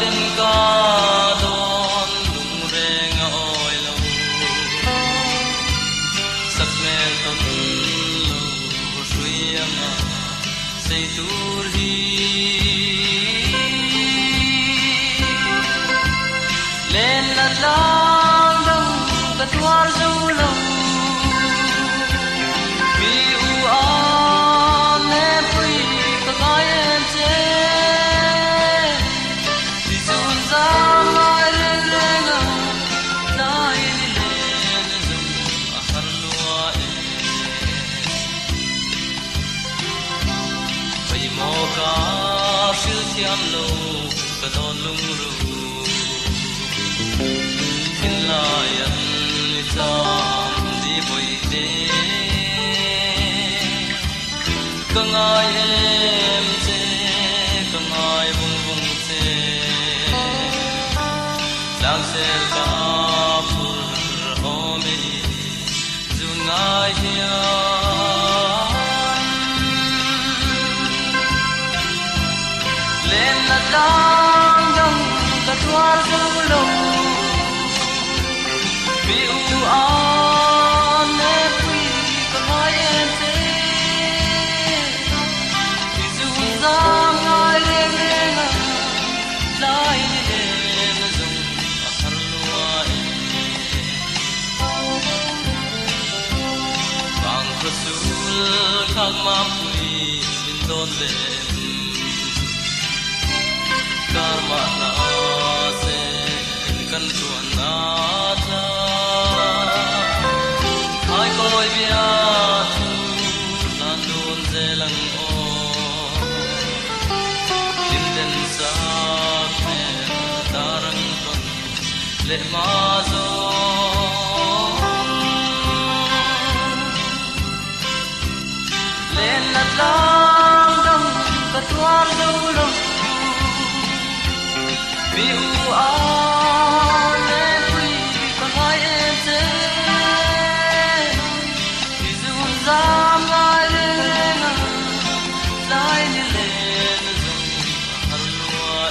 tên ca đón lung reng oi lâu sắc men ton lâu suy nga say tur hi lên là lang đông cất hoa dâu lâu vì u an em vui cả gai em chế thì dùn ra mai lên lên à nai lên dùn har lua vậy mò cá siêu thiam lâu cả đón lung ru in lai an tam di boy de kangai em che kangai bung bung che lang se ka phur ome zun ngai hia lên là lang dang ka twar du lo vì u an em quy kangai em che thì dù ra ngai lên lên lai lên dùng har lua bang rasul khag ma pui bin don le karma na se kan chuan na tha ai coi bia thu lan đun dê lăng o lim den sa men darang ton le ma zo lên nát lang dang kat war dâu lo vì u an em quy còn hai em chế thì dù ra ngai lên lai lên dùng har lua